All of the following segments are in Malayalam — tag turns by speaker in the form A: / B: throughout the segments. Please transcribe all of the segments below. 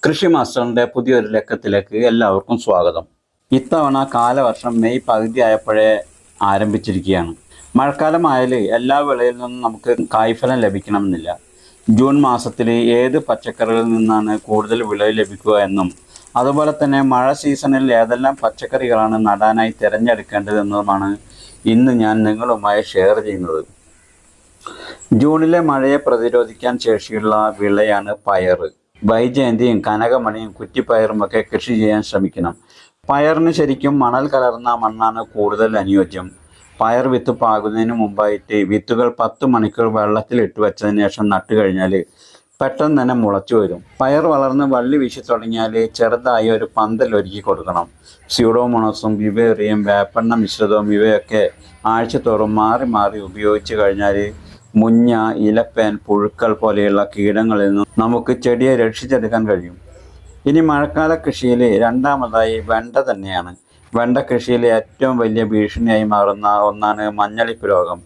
A: കൃഷി മാസ്റ്ററിൻ്റെ പുതിയൊരു ലക്കത്തിലേക്ക് എല്ലാവർക്കും സ്വാഗതം. ഇത്തവണ കാലവർഷം മെയ് പകുതി ആയപ്പോഴേ ആരംഭിച്ചിരിക്കുകയാണ്. മഴക്കാലമായാൽ എല്ലാ വിളയിൽ നിന്നും നമുക്ക് കായ്ഫലം ലഭിക്കണമെന്നില്ല. ജൂൺ മാസത്തിൽ ഏത് പച്ചക്കറികളിൽ നിന്നാണ് കൂടുതൽ വിളവ് ലഭിക്കുക എന്നും അതുപോലെ തന്നെ മഴ സീസണിൽ ഏതെല്ലാം പച്ചക്കറികളാണ് നടാനായി തിരഞ്ഞെടുക്കേണ്ടതെന്നുമാണ് ഇന്ന് ഞാൻ നിങ്ങളുമായി ഷെയർ ചെയ്യുന്നത്. ജൂണിലെ മഴയെ പ്രതിരോധിക്കാൻ ശേഷിയുള്ള വിളയാണ് പയർ. വൈജയന്തിയും കനകമണിയും കുറ്റിപ്പയറും ഒക്കെ കൃഷി ചെയ്യാൻ ശ്രമിക്കണം. പയറിന് ശരിക്കും മണൽ കലർന്ന മണ്ണാണ് കൂടുതൽ അനുയോജ്യം. പയർ വിത്ത് പാകുന്നതിന് മുമ്പായിട്ട് വിത്തുകൾ 10 മണിക്കൂർ വെള്ളത്തിൽ ഇട്ട് വെച്ചതിന് ശേഷം നട്ടു കഴിഞ്ഞാൽ പെട്ടെന്ന് തന്നെ മുളച്ചു വരും. പയർ വളർന്ന് വള്ളി വീശി തുടങ്ങിയാൽ ചെറുതായി ഒരു പന്തൽ ഒരുക്കി കൊടുക്കണം. സ്യൂഡോമോണസും വിവേറിയും വേപ്പെണ്ണ മിശ്രിതവും ഇവയൊക്കെ ആഴ്ചത്തോറും മാറി മാറി ഉപയോഗിച്ച് കഴിഞ്ഞാൽ മുഞ്ഞ, ഇലപ്പേൻ, പുഴുക്കൾ പോലെയുള്ള കീടങ്ങളിൽ നിന്നും നമുക്ക് ചെടിയെ രക്ഷിച്ചെടുക്കാൻ കഴിയും. ഇനി മഴക്കാല കൃഷിയിൽ രണ്ടാമതായി വെണ്ട തന്നെയാണ്. വെണ്ട കൃഷിയിൽ ഏറ്റവും വലിയ ഭീഷണിയായി മാറുന്ന ഒന്നാണ് മഞ്ഞളിപ്പ് രോഗം.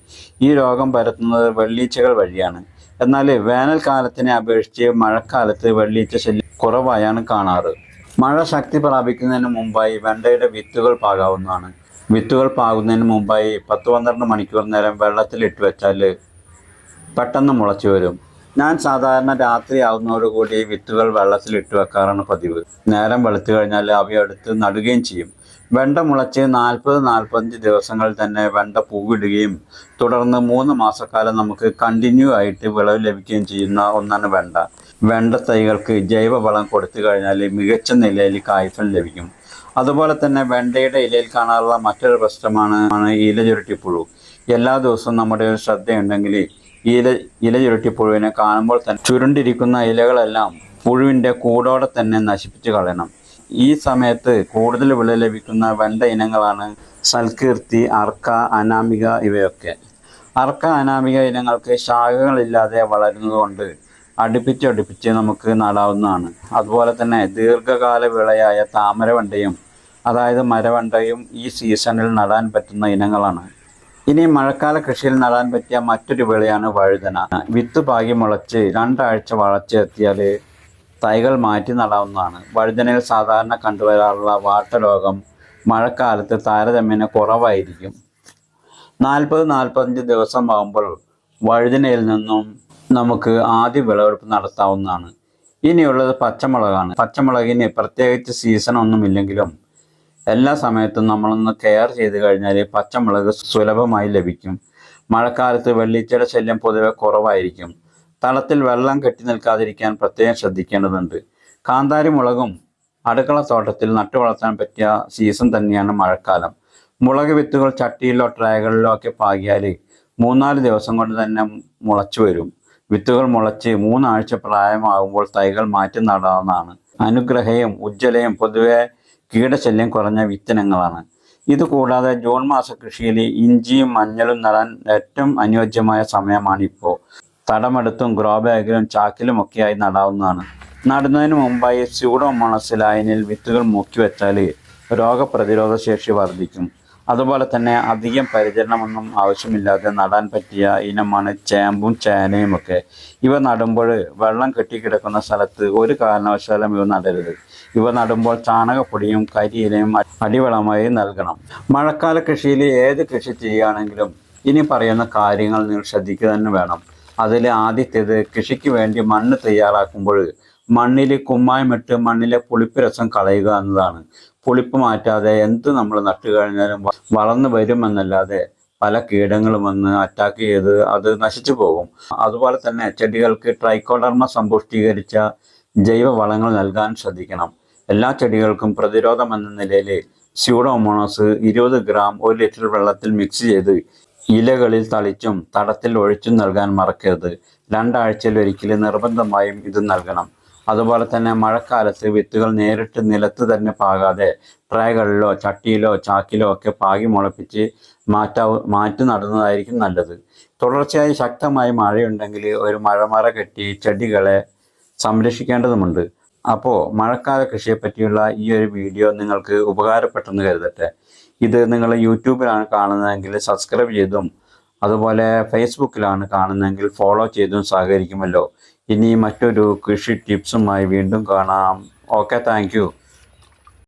A: ഈ രോഗം പരത്തുന്നത് വെള്ളീച്ചകൾ വഴിയാണ്. എന്നാൽ വേനൽക്കാലത്തിനെ അപേക്ഷിച്ച് മഴക്കാലത്ത് വെള്ളീച്ച ശല്യം കുറവായാണ് കാണാറ്. മഴ ശക്തി പ്രാപിക്കുന്നതിന് മുമ്പായി വെണ്ടയുടെ വിത്തുകൾ പാകാവുന്നതാണ്. വിത്തുകൾ പാകുന്നതിന് മുമ്പായി 10-12 മണിക്കൂർ നേരം വെള്ളത്തിൽ ഇട്ട് വെച്ചാൽ പെട്ടെന്ന് മുളച്ചു വരും. ഞാൻ സാധാരണ രാത്രി ആവുന്നതോടുകൂടി വിത്തുകൾ വെള്ളത്തിൽ ഇട്ട് വെക്കാറാണ് പതിവ്. നേരം വെളുത്തു കഴിഞ്ഞാൽ അവയെടുത്ത് നടുകയും ചെയ്യും. വെണ്ട മുളച്ച് 40-45 ദിവസങ്ങളിൽ തന്നെ വെണ്ട പൂവിടുകയും തുടർന്ന് 3 മാസക്കാലം നമുക്ക് കണ്ടിന്യൂ ആയിട്ട് വിളവ് ലഭിക്കുകയും ചെയ്യുന്ന ഒന്നാണ് വെണ്ട. വെണ്ട തൈകൾക്ക് ജൈവവളം കൊടുത്തു കഴിഞ്ഞാൽ മികച്ച നിലയിൽ കായ്ഫലം ലഭിക്കും. അതുപോലെ തന്നെ വെണ്ടയുടെ ഇലയിൽ കാണാറുള്ള മറ്റൊരു പ്രശ്നമാണ് ഇല ചുരുട്ടിപ്പുഴു. എല്ലാ ദിവസവും നമ്മുടെ ഒരു ശ്രദ്ധയുണ്ടെങ്കിൽ ഇല ചുരുട്ടിപ്പുഴുവിനെ കാണുമ്പോൾ തന്നെ ചുരുണ്ടിരിക്കുന്ന ഇലകളെല്ലാം പുഴുവിൻ്റെ കൂടോടെ തന്നെ നശിപ്പിച്ച് കളയണം. ഈ സമയത്ത് കൂടുതൽ വിള ലഭിക്കുന്ന വെണ്ട ഇനങ്ങളാണ് സൽകീർത്തി, അർക്ക, അനാമിക ഇവയൊക്കെ. അർക്ക, അനാമിക ഇനങ്ങൾക്ക് ശാഖകളില്ലാതെ വളരുന്നതുകൊണ്ട് അടുപ്പിച്ചടുപ്പിച്ച് നമുക്ക് നടാവുന്നതാണ്. അതുപോലെ തന്നെ ദീർഘകാല വിളയായ താമരവണ്ടയും അതായത് മരവണ്ടയും ഈ സീസണിൽ നടാൻ പറ്റുന്ന ഇനങ്ങളാണ്. ഇനി മഴക്കാല കൃഷിയിൽ നടാൻ പറ്റിയ മറ്റൊരു വിളയാണ് വഴുതന. വിത്ത് പാകി മുളച്ച് 2 ആഴ്ച വളർച്ചയെത്തിയാൽ തൈകൾ മാറ്റി നടാവുന്നതാണ്. വഴുതനയിൽ സാധാരണ കണ്ടുവരാറുള്ള വാട്ടരോഗം മഴക്കാലത്ത് താരതമ്യേന കുറവായിരിക്കും. 40-45 ദിവസം ആകുമ്പോൾ വഴുതനയിൽ നിന്നും നമുക്ക് ആദ്യ വിളവെടുപ്പ് നടത്താവുന്നതാണ്. ഇനിയുള്ളത് പച്ചമുളകാണ്. പച്ചമുളകിന് പ്രത്യേകിച്ച് സീസൺ ഒന്നുമില്ലെങ്കിലും എല്ലാ സമയത്തും നമ്മളൊന്ന് കെയർ ചെയ്ത് കഴിഞ്ഞാൽ പച്ചമുളക് സുലഭമായി ലഭിക്കും. മഴക്കാലത്ത് വെള്ളീച്ചയുടെ ശല്യം പൊതുവെ കുറവായിരിക്കും. തളത്തിൽ വെള്ളം കെട്ടി നിൽക്കാതിരിക്കാൻ പ്രത്യേകം ശ്രദ്ധിക്കേണ്ടതുണ്ട്. കാന്താരി മുളകും അടുക്കളത്തോട്ടത്തിൽ നട്ടു വളർത്താൻ പറ്റിയ സീസൺ തന്നെയാണ് മഴക്കാലം. മുളക് വിത്തുകൾ ചട്ടിയിലോ ട്രേകളിലോ ഒക്കെ പാകിയാൽ 3-4 ദിവസം കൊണ്ട് തന്നെ മുളച്ചു വരും. വിത്തുകൾ മുളച്ച് 3 ആഴ്ച പ്രായമാകുമ്പോൾ തൈകൾ മാറ്റി നടാവുന്നതാണ്. അനുഗ്രഹയും ഉജ്ജ്വലയും പൊതുവെ കീടശല്യം കുറഞ്ഞ വിത്തിനങ്ങളാണ്. ഇതുകൂടാതെ ജൂൺ മാസ കൃഷിയിൽ ഇഞ്ചിയും മഞ്ഞളും നടാൻ ഏറ്റവും അനുയോജ്യമായ സമയമാണിപ്പോൾ. തടമെടുത്തും ഗ്രോ ബാഗിലും ചാക്കിലുമൊക്കെയായി നടാവുന്നതാണ്. നടുന്നതിന് മുമ്പായി സ്യൂഡോമോണസ് ലായനിയിൽ വിത്തുകൾ മുക്കി വെച്ചാൽ രോഗപ്രതിരോധ ശേഷി വർദ്ധിക്കും. അതുപോലെ തന്നെ അധികം പരിചരണമൊന്നും ആവശ്യമില്ലാതെ നടാൻ പറ്റിയ ഇനമാണ് ചേമ്പും ചേനയും ഒക്കെ. ഇവ നടുമ്പോൾ വെള്ളം കെട്ടിക്കിടക്കുന്ന സ്ഥലത്ത് ഒരു കാരണവശാലും ഇവ നടരുത്. ഇവ നടുമ്പോൾ ചാണകപ്പൊടിയും കരിയിലയും അടിവളമായി നൽകണം. മഴക്കാല കൃഷിയിൽ ഏത് കൃഷി ചെയ്യുകയാണെങ്കിലും ഇനി പറയുന്ന കാര്യങ്ങൾ നിങ്ങൾ ശ്രദ്ധിക്കുക തന്നെ വേണം. അതിൽ ആദ്യത്തേത്, കൃഷിക്ക് വേണ്ടി മണ്ണ് തയ്യാറാക്കുമ്പോൾ മണ്ണിൽ കുമ്മായമിട്ട് മണ്ണിലെ പുളിപ്പ് രസം കളയുക എന്നതാണ്. പുളിപ്പ് മാറ്റാതെ എന്ത് നമ്മൾ നട്ടു കഴിഞ്ഞാലും വളർന്നു വരുമെന്നല്ലാതെ പല കീടങ്ങളും വന്ന് അറ്റാക്ക് ചെയ്ത് അത് നശിച്ചു പോകും. അതുപോലെ തന്നെ ചെടികൾക്ക് ട്രൈക്കോഡർമ സമ്പുഷ്ടീകരിച്ച ജൈവ വളങ്ങൾ നൽകാൻ ശ്രദ്ധിക്കണം. എല്ലാ ചെടികൾക്കും പ്രതിരോധം എന്ന നിലയിൽ സ്യൂഡോമോണസ് 20 ഗ്രാം 1 ലിറ്റർ വെള്ളത്തിൽ മിക്സ് ചെയ്ത് ഇലകളിൽ തളിച്ചും തടത്തിൽ ഒഴിച്ചും നൽകാൻ മറക്കരുത്. 2 ആഴ്ചയിൽ ഒരിക്കൽ നിർബന്ധമായും ഇത് നൽകണം. അതുപോലെ തന്നെ മഴക്കാലത്ത് വിത്തുകൾ നേരിട്ട് നിലത്ത് തന്നെ പാകാതെ ട്രേകളിലോ ചട്ടിയിലോ ചാക്കിലോ ഒക്കെ പാകി മുളപ്പിച്ച് മാറ്റി നടുന്നതായിരിക്കും നല്ലത്. തുടർച്ചയായി ശക്തമായി മഴയുണ്ടെങ്കിൽ ഒരു മഴമറ കെട്ടി ചെടികളെ സംരക്ഷിക്കേണ്ടതുണ്ട്. അപ്പോൾ മഴക്കാല കൃഷിയെ പറ്റിയുള്ള ഈ ഒരു വീഡിയോ നിങ്ങൾക്ക് ഉപകാരപ്പെട്ടെന്ന് കരുതട്ടെ. ഇത് നിങ്ങൾ യൂട്യൂബിലാണ് കാണുന്നതെങ്കിൽ സബ്സ്ക്രൈബ് ചെയ്തും അതുപോലെ ഫേസ്ബുക്കിലാണ് കാണുന്നതെങ്കിൽ ഫോളോ ചെയ്തും സഹകരിക്കുമല്ലോ. ഇനി മറ്റൊരു കൃഷി ടിപ്സുമായി വീണ്ടും കാണാം. Okay, thank you.